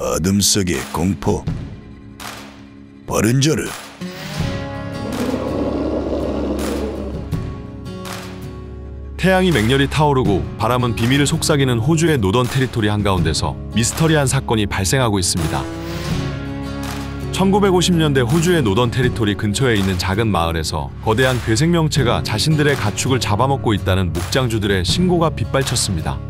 어둠 속의 공포. 버른저르. 태양이 맹렬히 타오르고 바람은 비밀을 속삭이는 호주의 노던 테리토리 한가운데서 미스터리한 사건이 발생하고 있습니다. 1950년대 호주의 노던 테리토리 근처에 있는 작은 마을에서 거대한 괴생명체가 자신들의 가축을 잡아먹고 있다는 목장주들의 신고가 빗발쳤습니다.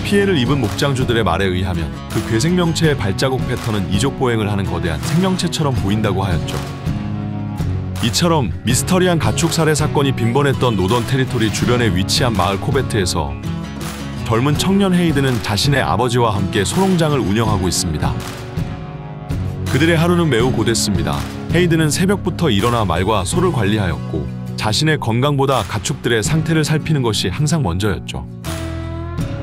피해를 입은 목장주들의 말에 의하면 그 괴생명체의 발자국 패턴은 이족 보행을 하는 거대한 생명체처럼 보인다고 하였죠. 이처럼 미스터리한 가축 살해 사건이 빈번했던 노던 테리토리 주변에 위치한 마을 코베트에서 젊은 청년 헤이드는 자신의 아버지와 함께 소농장을 운영하고 있습니다. 그들의 하루는 매우 고됐습니다. 헤이드는 새벽부터 일어나 말과 소를 관리하였고 자신의 건강보다 가축들의 상태를 살피는 것이 항상 먼저였죠.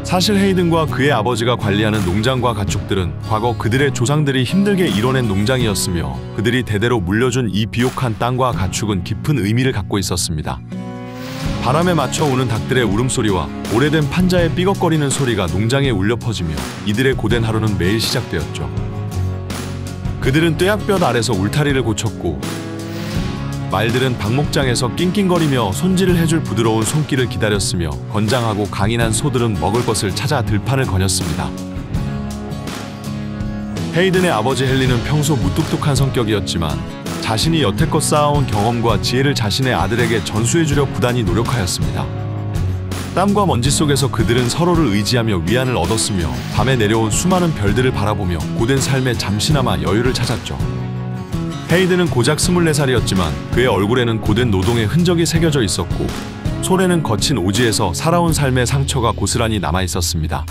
사실 헤이든과 그의 아버지가 관리하는 농장과 가축들은 과거 그들의 조상들이 힘들게 이뤄낸 농장이었으며 그들이 대대로 물려준 이 비옥한 땅과 가축은 깊은 의미를 갖고 있었습니다. 바람에 맞춰 우는 닭들의 울음소리와 오래된 판자의 삐걱거리는 소리가 농장에 울려 퍼지며 이들의 고된 하루는 매일 시작되었죠. 그들은 뙤약볕 아래서 울타리를 고쳤고 말들은 방목장에서 낑낑거리며 손질을 해줄 부드러운 손길을 기다렸으며 건장하고 강인한 소들은 먹을 것을 찾아 들판을 거녔습니다. 헤이든의 아버지 헨리는 평소 무뚝뚝한 성격이었지만 자신이 여태껏 쌓아온 경험과 지혜를 자신의 아들에게 전수해주려 부단히 노력하였습니다. 땀과 먼지 속에서 그들은 서로를 의지하며 위안을 얻었으며 밤에 내려온 수많은 별들을 바라보며 고된 삶에 잠시나마 여유를 찾았죠. 헤이든은 고작 24살이었지만 그의 얼굴에는 고된 노동의 흔적이 새겨져 있었고 손에는 거친 오지에서 살아온 삶의 상처가 고스란히 남아있었습니다.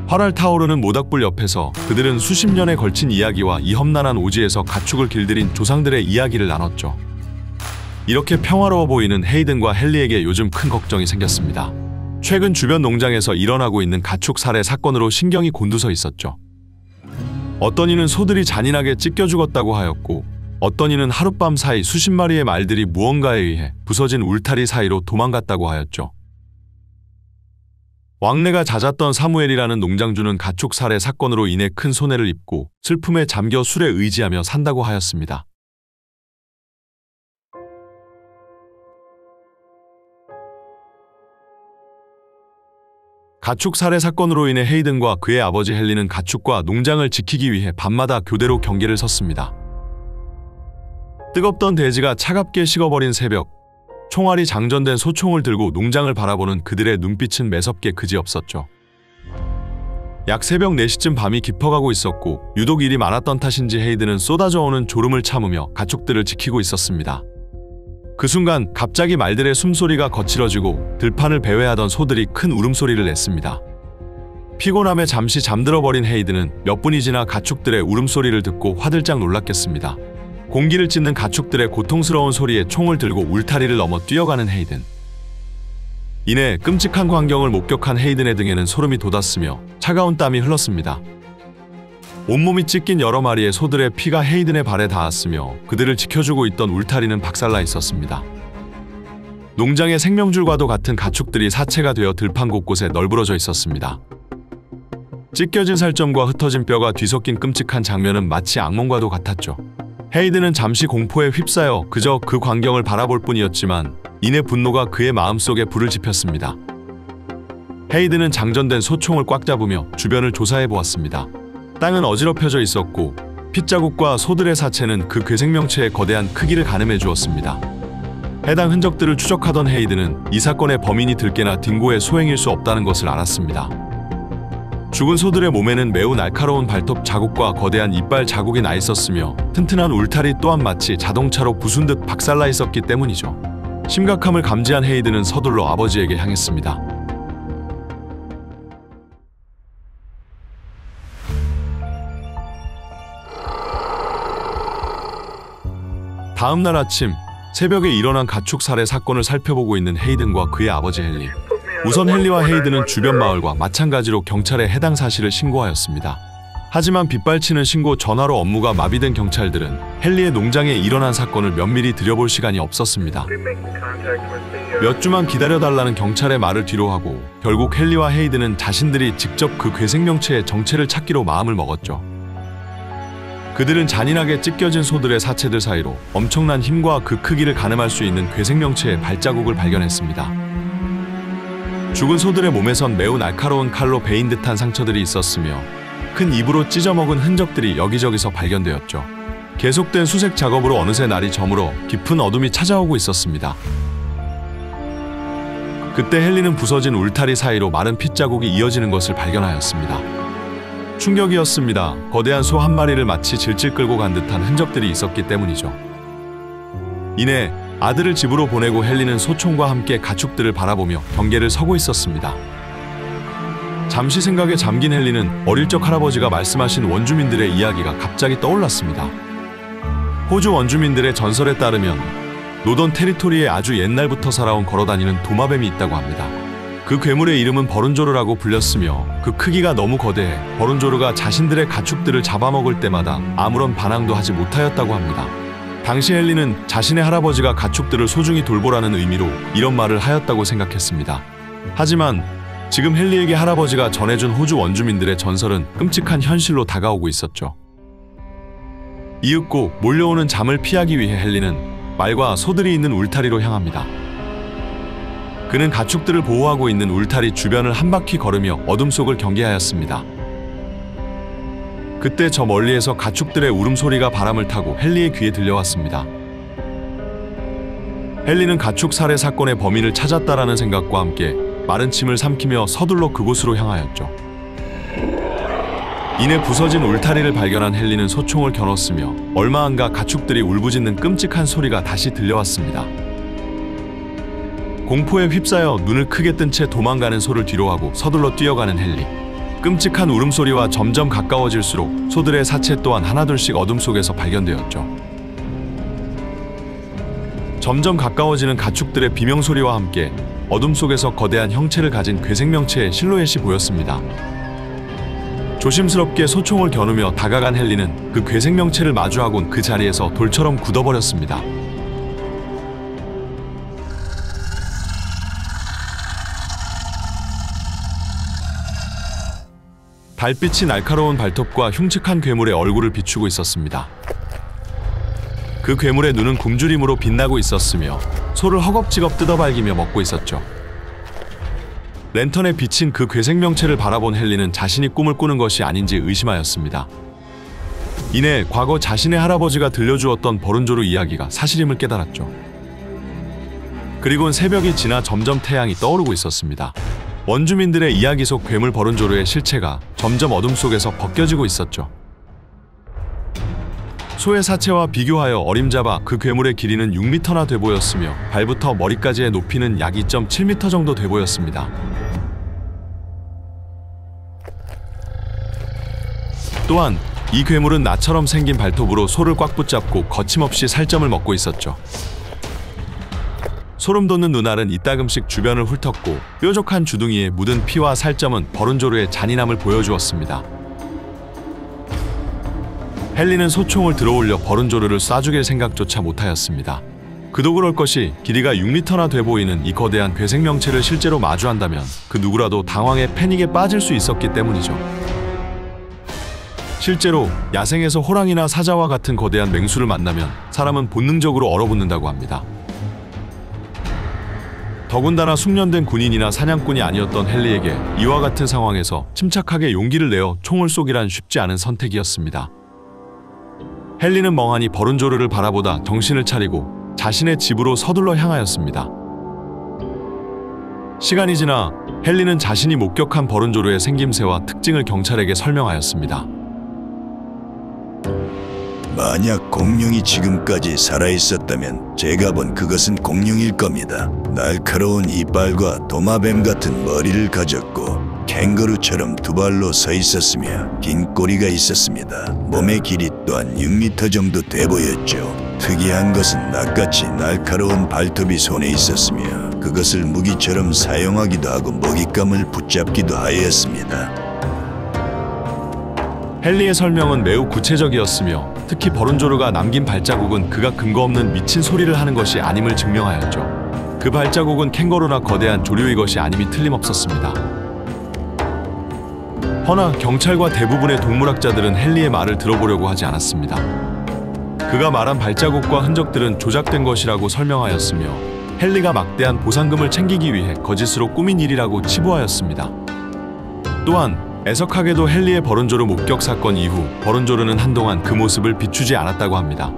활활 타오르는 모닥불 옆에서 그들은 수십 년에 걸친 이야기와 이 험난한 오지에서 가축을 길들인 조상들의 이야기를 나눴죠. 이렇게 평화로워 보이는 헤이든과 헨리에게 요즘 큰 걱정이 생겼습니다. 최근 주변 농장에서 일어나고 있는 가축 살해 사건으로 신경이 곤두서 있었죠. 어떤 이는 소들이 잔인하게 찢겨 죽었다고 하였고 어떤 이는 하룻밤 사이 수십 마리의 말들이 무언가에 의해 부서진 울타리 사이로 도망갔다고 하였죠. 왕래가 잦았던 사무엘이라는 농장주는 가축 살해 사건으로 인해 큰 손해를 입고 슬픔에 잠겨 술에 의지하며 산다고 하였습니다. 가축 살해 사건으로 인해 헤이든과 그의 아버지 헨리는 가축과 농장을 지키기 위해 밤마다 교대로 경계를 섰습니다. 뜨겁던 대지가 차갑게 식어버린 새벽, 총알이 장전된 소총을 들고 농장을 바라보는 그들의 눈빛은 매섭게 그지없었죠. 약 새벽 4시쯤 밤이 깊어가고 있었고 유독 일이 많았던 탓인지 헤이든은 쏟아져오는 졸음을 참으며 가축들을 지키고 있었습니다. 그 순간 갑자기 말들의 숨소리가 거칠어지고 들판을 배회하던 소들이 큰 울음소리를 냈습니다. 피곤함에 잠시 잠들어버린 헤이든은 몇 분이 지나 가축들의 울음소리를 듣고 화들짝 놀랐겠습니다. 공기를 찢는 가축들의 고통스러운 소리에 총을 들고 울타리를 넘어 뛰어가는 헤이든. 이내 끔찍한 광경을 목격한 헤이든의 등에는 소름이 돋았으며 차가운 땀이 흘렀습니다. 온몸이 찢긴 여러 마리의 소들의 피가 헤이든의 발에 닿았으며 그들을 지켜주고 있던 울타리는 박살나 있었습니다. 농장의 생명줄과도 같은 가축들이 사체가 되어 들판 곳곳에 널브러져 있었습니다. 찢겨진 살점과 흩어진 뼈가 뒤섞인 끔찍한 장면은 마치 악몽과도 같았죠. 헤이든은 잠시 공포에 휩싸여 그저 그 광경을 바라볼 뿐이었지만 이내 분노가 그의 마음속에 불을 지폈습니다. 헤이든은 장전된 소총을 꽉 잡으며 주변을 조사해 보았습니다. 땅은 어지럽혀져 있었고 핏자국과 소들의 사체는 그 괴생명체의 거대한 크기를 가늠해 주었습니다. 해당 흔적들을 추적하던 헤이든은 이 사건의 범인이 들깨나 딩고의 소행일 수 없다는 것을 알았습니다. 죽은 소들의 몸에는 매우 날카로운 발톱 자국과 거대한 이빨 자국이 나 있었으며 튼튼한 울타리 또한 마치 자동차로 부순 듯 박살나 있었기 때문이죠. 심각함을 감지한 헤이든은 서둘러 아버지에게 향했습니다. 다음 날 아침, 새벽에 일어난 가축 살해 사건을 살펴보고 있는 헤이든과 그의 아버지 헨리. 우선 헨리와 헤이든은 주변 마을과 마찬가지로 경찰에 해당 사실을 신고하였습니다. 하지만 빗발치는 신고 전화로 업무가 마비된 경찰들은 헨리의 농장에 일어난 사건을 면밀히 들여볼 시간이 없었습니다. 몇 주만 기다려달라는 경찰의 말을 뒤로하고 결국 헨리와 헤이드는 자신들이 직접 그 괴생명체의 정체를 찾기로 마음을 먹었죠. 그들은 잔인하게 찢겨진 소들의 사체들 사이로 엄청난 힘과 그 크기를 가늠할 수 있는 괴생명체의 발자국을 발견했습니다. 죽은 소들의 몸에선 매우 날카로운 칼로 베인 듯한 상처들이 있었으며 큰 입으로 찢어먹은 흔적들이 여기저기서 발견되었죠. 계속된 수색 작업으로 어느새 날이 저물어 깊은 어둠이 찾아오고 있었습니다. 그때 헨리는 부서진 울타리 사이로 마른 핏자국이 이어지는 것을 발견하였습니다. 충격이었습니다. 거대한 소 한 마리를 마치 질질 끌고 간 듯한 흔적들이 있었기 때문이죠. 이내 아들을 집으로 보내고 헨리는 소총과 함께 가축들을 바라보며 경계를 서고 있었습니다. 잠시 생각에 잠긴 헨리는 어릴 적 할아버지가 말씀하신 원주민들의 이야기가 갑자기 떠올랐습니다. 호주 원주민들의 전설에 따르면 노던 테리토리에 아주 옛날부터 살아온 걸어다니는 도마뱀이 있다고 합니다. 그 괴물의 이름은 버룬조르라고 불렸으며 그 크기가 너무 거대해 버룬조르가 자신들의 가축들을 잡아먹을 때마다 아무런 반항도 하지 못하였다고 합니다. 당시 헨리는 자신의 할아버지가 가축들을 소중히 돌보라는 의미로 이런 말을 하였다고 생각했습니다. 하지만 지금 헨리에게 할아버지가 전해준 호주 원주민들의 전설은 끔찍한 현실로 다가오고 있었죠. 이윽고 몰려오는 잠을 피하기 위해 헨리는 말과 소들이 있는 울타리로 향합니다. 그는 가축들을 보호하고 있는 울타리 주변을 한 바퀴 걸으며 어둠 속을 경계하였습니다. 그때 저 멀리에서 가축들의 울음소리가 바람을 타고 헨리의 귀에 들려왔습니다. 헨리는 가축 살해 사건의 범인을 찾았다라는 생각과 함께 마른 침을 삼키며 서둘러 그곳으로 향하였죠. 이내 부서진 울타리를 발견한 헨리는 소총을 겨눴으며 얼마 안가 가축들이 울부짖는 끔찍한 소리가 다시 들려왔습니다. 공포에 휩싸여 눈을 크게 뜬 채 도망가는 소를 뒤로하고 서둘러 뛰어가는 헨리. 끔찍한 울음소리와 점점 가까워질수록 소들의 사체 또한 하나둘씩 어둠 속에서 발견되었죠. 점점 가까워지는 가축들의 비명소리와 함께 어둠 속에서 거대한 형체를 가진 괴생명체의 실루엣이 보였습니다. 조심스럽게 소총을 겨누며 다가간 헨리는 그 괴생명체를 마주하곤 그 자리에서 돌처럼 굳어버렸습니다. 달빛이 날카로운 발톱과 흉측한 괴물의 얼굴을 비추고 있었습니다. 그 괴물의 눈은 굶주림으로 빛나고 있었으며 소를 허겁지겁 뜯어발기며 먹고 있었죠. 랜턴에 비친 그 괴생명체를 바라본 헨리는 자신이 꿈을 꾸는 것이 아닌지 의심하였습니다. 이내 과거 자신의 할아버지가 들려주었던 버룬조르 이야기가 사실임을 깨달았죠. 그리곤 새벽이 지나 점점 태양이 떠오르고 있었습니다. 원주민들의 이야기 속 괴물 버룬조르의 실체가 점점 어둠 속에서 벗겨지고 있었죠. 소의 사체와 비교하여 어림잡아 그 괴물의 길이는 6m나 돼 보였으며 발부터 머리까지의 높이는 약 2.7m 정도 돼 보였습니다. 또한 이 괴물은 나처럼 생긴 발톱으로 소를 꽉 붙잡고 거침없이 살점을 먹고 있었죠. 소름 돋는 눈알은 이따금씩 주변을 훑었고 뾰족한 주둥이에 묻은 피와 살점은 버룬조르의 잔인함을 보여주었습니다. 헨리는 소총을 들어올려 버룬조르를 쏴죽일 생각조차 못하였습니다. 그도 그럴 것이 길이가 6m나 돼 보이는 이 거대한 괴생명체를 실제로 마주한다면 그 누구라도 당황해 패닉에 빠질 수 있었기 때문이죠. 실제로 야생에서 호랑이나 사자와 같은 거대한 맹수를 만나면 사람은 본능적으로 얼어붙는다고 합니다. 더군다나 숙련된 군인이나 사냥꾼이 아니었던 헨리에게 이와 같은 상황에서 침착하게 용기를 내어 총을 쏘기란 쉽지 않은 선택이었습니다. 헨리는 멍하니 버룬조르를 바라보다 정신을 차리고 자신의 집으로 서둘러 향하였습니다. 시간이 지나 헨리는 자신이 목격한 버룬조르의 생김새와 특징을 경찰에게 설명하였습니다. 만약 공룡이 지금까지 살아있었다면 제가 본 그것은 공룡일 겁니다. 날카로운 이빨과 도마뱀 같은 머리를 가졌고 캥거루처럼 두 발로 서 있었으며 긴 꼬리가 있었습니다. 몸의 길이 또한 6m 정도 돼 보였죠. 특이한 것은 낫같이 날카로운 발톱이 손에 있었으며 그것을 무기처럼 사용하기도 하고 먹잇감을 붙잡기도 하였습니다. 헨리의 설명은 매우 구체적이었으며 특히 버룬조르가 남긴 발자국은 그가 근거 없는 미친 소리를 하는 것이 아님을 증명하였죠. 그 발자국은 캥거루나 거대한 조류의 것이 아님이 틀림없었습니다. 허나 경찰과 대부분의 동물학자들은 헨리의 말을 들어보려고 하지 않았습니다. 그가 말한 발자국과 흔적들은 조작된 것이라고 설명하였으며 헨리가 막대한 보상금을 챙기기 위해 거짓으로 꾸민 일이라고 치부하였습니다. 또한 애석하게도 헨리의 버룬조르 목격 사건 이후 버룬조르는 한동안 그 모습을 비추지 않았다고 합니다.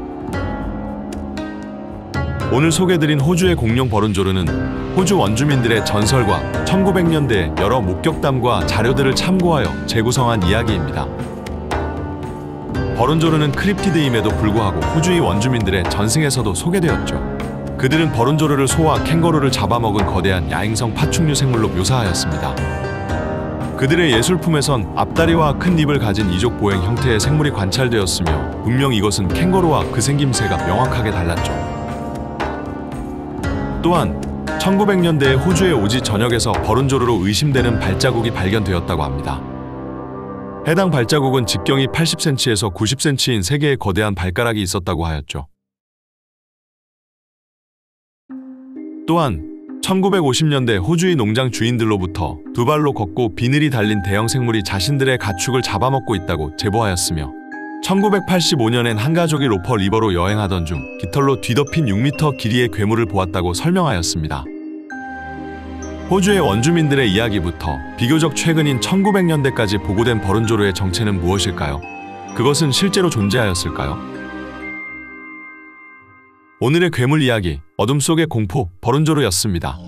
오늘 소개드린 호주의 공룡 버룬조르는 호주 원주민들의 전설과 1900년대 여러 목격담과 자료들을 참고하여 재구성한 이야기입니다. 버룬조르는 크립티드임에도 불구하고 호주의 원주민들의 전승에서도 소개되었죠. 그들은 버룬조르를 소와 캥거루를 잡아먹은 거대한 야행성 파충류 생물로 묘사하였습니다. 그들의 예술품에선 앞다리와 큰 입을 가진 이족 보행 형태의 생물이 관찰되었으며 분명 이것은 캥거루와 그 생김새가 명확하게 달랐죠. 또한 1900년대에 호주의 오지 전역에서 버룬조르로 의심되는 발자국이 발견되었다고 합니다. 해당 발자국은 직경이 80cm에서 90cm인 3개의 거대한 발가락이 있었다고 하였죠. 또한 1950년대 호주의 농장 주인들로부터 두 발로 걷고 비늘이 달린 대형 생물이 자신들의 가축을 잡아먹고 있다고 제보하였으며 1985년엔 한 가족이 로퍼 리버로 여행하던 중 깃털로 뒤덮인 6m 길이의 괴물을 보았다고 설명하였습니다. 호주의 원주민들의 이야기부터 비교적 최근인 1900년대까지 보고된 버룬조르의 정체는 무엇일까요? 그것은 실제로 존재하였을까요? 오늘의 괴물 이야기, 어둠 속의 공포, 버룬조르였습니다.